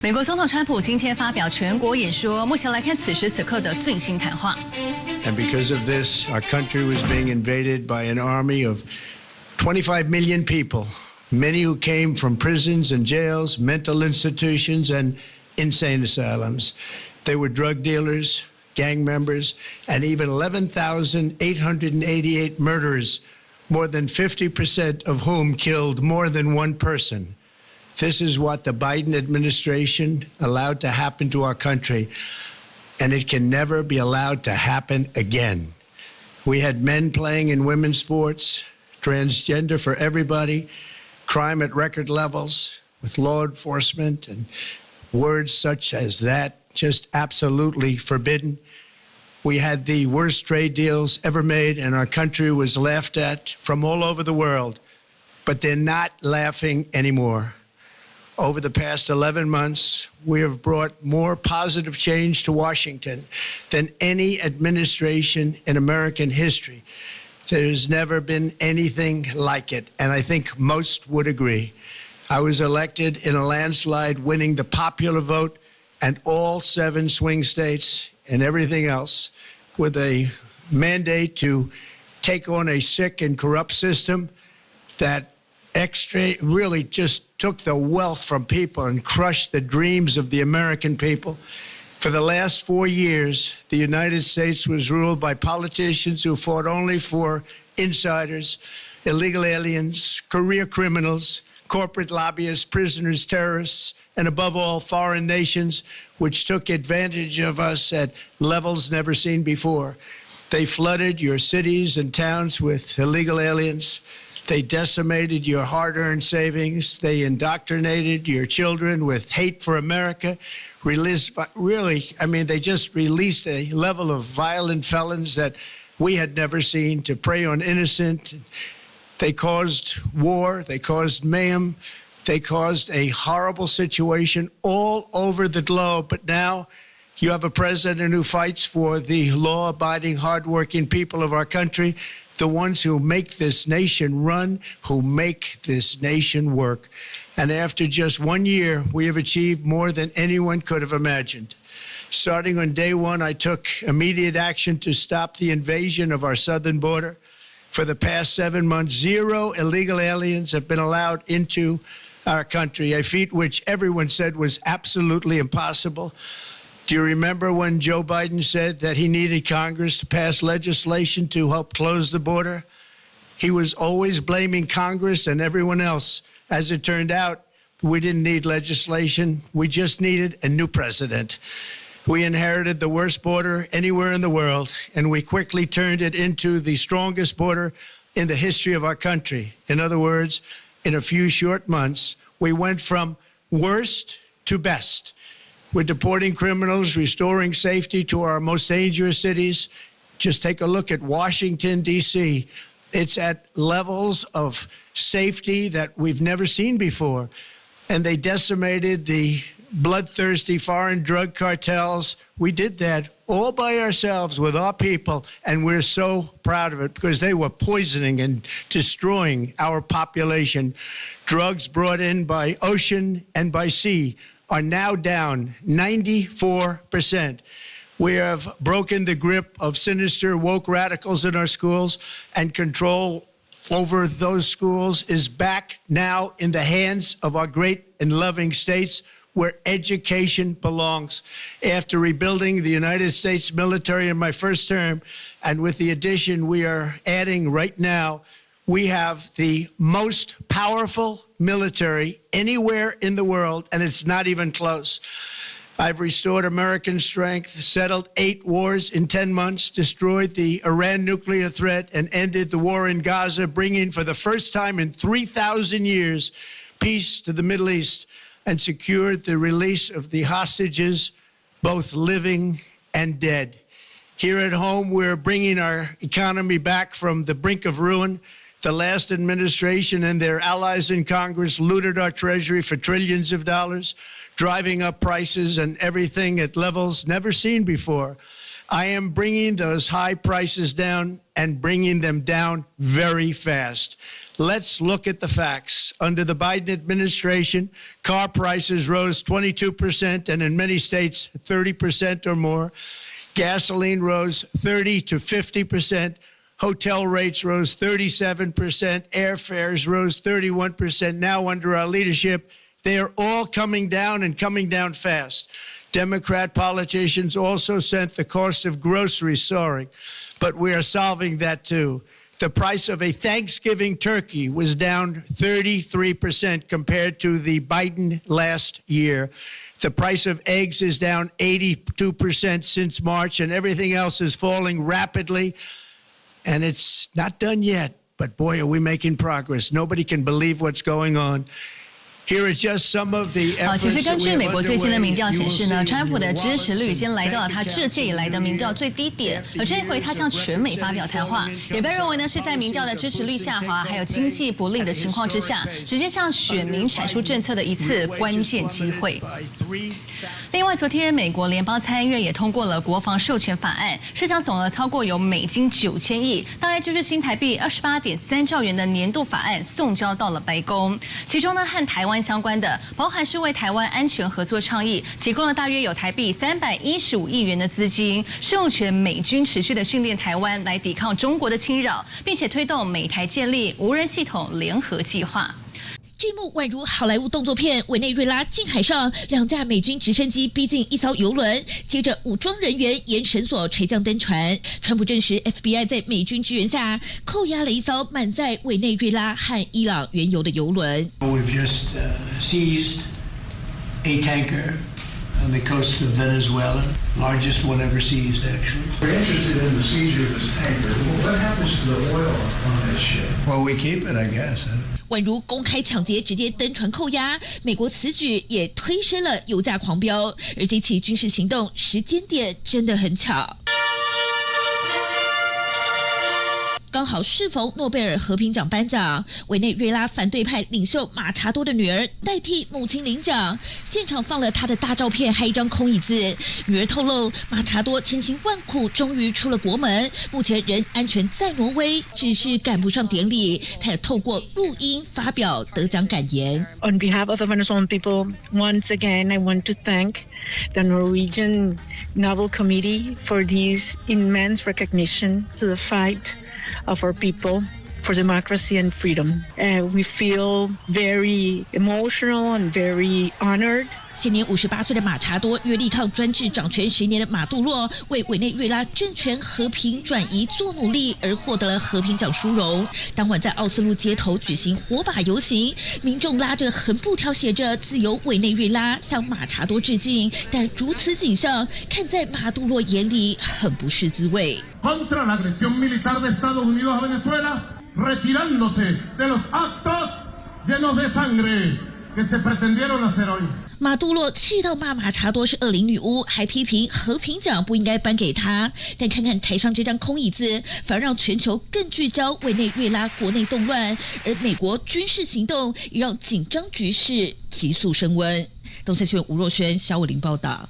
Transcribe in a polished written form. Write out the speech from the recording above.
美国总统川普今天发表全国演说，目前来看，此时此刻的最新谈话。And because of this, our country was being invaded by an army of 25 million people, many who came from prisons and jails, mental institutions, and insane asylums. They were drug dealers, gang members, and even 11,888 murderers, more than 50% of whom killed more than one person. This is what the Biden administration allowed to happen to our country, and it can never be allowed to happen again. We had men playing in women's sports, transgender for everybody, crime at record levels with law enforcement, and words such as that just absolutely forbidden. We had the worst trade deals ever made, and our country was laughed at from all over the world. But they're not laughing anymore. Over the past 11 months, we have brought more positive change to Washington than any administration in American history. There's never been anything like it, and I think most would agree. I was elected in a landslide, winning the popular vote and all 7 swing states and everything else, with a mandate to take on a sick and corrupt system that really just took the wealth from people and crushed the dreams of the American people. For the last 4 years, the United States was ruled by politicians who fought only for insiders, illegal aliens, career criminals, corporate lobbyists, prisoners, terrorists, and above all, foreign nations, which took advantage of us at levels never seen before. They flooded your cities and towns with illegal aliens. They decimated your hard-earned savings. They indoctrinated your children with hate for America. They just released a level of violent felons that we had never seen to prey on innocent. They caused war. They caused mayhem. They caused a horrible situation all over the globe. But now you have a president who fights for the law-abiding, hardworking people of our country, the ones who make this nation run, who make this nation work. And after just 1 year, we have achieved more than anyone could have imagined. Starting on day one, I took immediate action to stop the invasion of our southern border. For the past 7 months, 0 illegal aliens have been allowed into our country, a feat which everyone said was absolutely impossible. Do you remember when Joe Biden said that he needed Congress to pass legislation to help close the border? He was always blaming Congress and everyone else. As it turned out, we didn't need legislation. We just needed a new president. We inherited the worst border anywhere in the world, and we quickly turned it into the strongest border in the history of our country. In other words, in a few short months, we went from worst to best. We're deporting criminals, restoring safety to our most dangerous cities. Just take a look at Washington, D.C. It's at levels of safety that we've never seen before. And they decimated the bloodthirsty foreign drug cartels. We did that all by ourselves with our people, and we're so proud of it because they were poisoning and destroying our population. Drugs brought in by ocean and by sea are now down 94%. We have broken the grip of sinister woke radicals in our schools, and control over those schools is back now in the hands of our great and loving states, where education belongs. After rebuilding the United States military in my first term, and with the addition we are adding right now, we have the most powerful military anywhere in the world, and it's not even close. I've restored American strength, settled 8 wars in 10 months, destroyed the Iran nuclear threat, and ended the war in Gaza, bringing for the first time in 3,000 years peace to the Middle East, and secured the release of the hostages, both living and dead. Here at home, we're bringing our economy back from the brink of ruin. The last administration and their allies in Congress looted our treasury for trillions of dollars, driving up prices and everything at levels never seen before. I am bringing those high prices down, and bringing them down very fast. Let's look at the facts. Under the Biden administration, car prices rose 22% and in many states 30% or more. Gasoline rose 30 to 50%. Hotel rates rose 37%. Airfares rose 31%. Now under our leadership, they are all coming down and coming down fast. Democrat politicians also sent the cost of groceries soaring, but we are solving that too. The price of a Thanksgiving turkey was down 33% compared to the Biden last year. The price of eggs is down 82% since March, and everything else is falling rapidly. And it's not done yet, but boy, are we making progress. Nobody can believe what's going on. Here are just some of the efforts. 其实根据美国最新的民调显示呢，川普的支持率已经来到了他这届以来的民调最低点。而这一回他向全美发表谈话，也被认为呢是在民调的支持率下滑，还有经济不利的情况之下，直接向选民阐述政策的一次关键机会。另外，昨天美国联邦参议院也通过了国防授权法案，市场总额超过有美金9000亿，大概就是新台币28.3兆元的年度法案送交到了白宫。其中呢，和台湾相关的，包含是为台湾安全合作倡议提供了大约有台币315亿元的资金，授权美军持续的训练台湾来抵抗中国的侵扰，并且推动美台建立无人系统联合计划。这一幕宛如好莱坞动作片，委内瑞拉近海上2架美军直升机逼近一艘游轮，接着武装人员沿绳索垂降登船。川普证实 ，FBI 在美军支援下扣押了一艘满载委内瑞拉和伊朗原油的游轮。We've just seized a tanker on the coast of Venezuela, largest one ever seized, actually. We're interested in the seizure of this tanker. Well, what happens to the oil on this ship? Well, we keep it, I guess. 宛如公开抢劫，直接登船扣押。美国此举也推升了油价狂飙，而这起军事行动时间点真的很巧。刚好适逢诺贝尔和平奖颁奖，委内瑞拉反对派领袖马查多的女儿代替母亲领奖，现场放了她的大照片，还一张空椅子。女儿透露，马查多千辛万苦终于出了国门，目前仍安全在挪威，只是赶不上典礼。她也透过录音发表得奖感言。On behalf of the Venezuelan people, once again, I want to thank the Norwegian Nobel Committee for this immense recognition to the fight of our people for democracy and freedom. We feel very emotional and very honored. 现年58岁的马查多约力抗专制掌权10年的马杜洛，为委内瑞拉政权和平转移做努力而获得了和平奖殊荣。当晚在奥斯陆街头举行火把游行，民众拉着横布条写着“自由委内瑞拉”，向马查多致敬。但如此景象，看在马杜洛眼里很不是滋味。Contra la agresión militar de Estados Unidos a Venezuela, retirándose de los actos llenos de sangre que se pretendieron hacer hoy. 马杜洛气到骂马查多是恶灵女巫，还批评和平奖不应该颁给他。但看看台上这张空椅子，反而让全球更聚焦委内瑞拉国内动乱，而美国军事行动也让紧张局势急速升温。东森新闻吴若瑄、肖伟玲报道。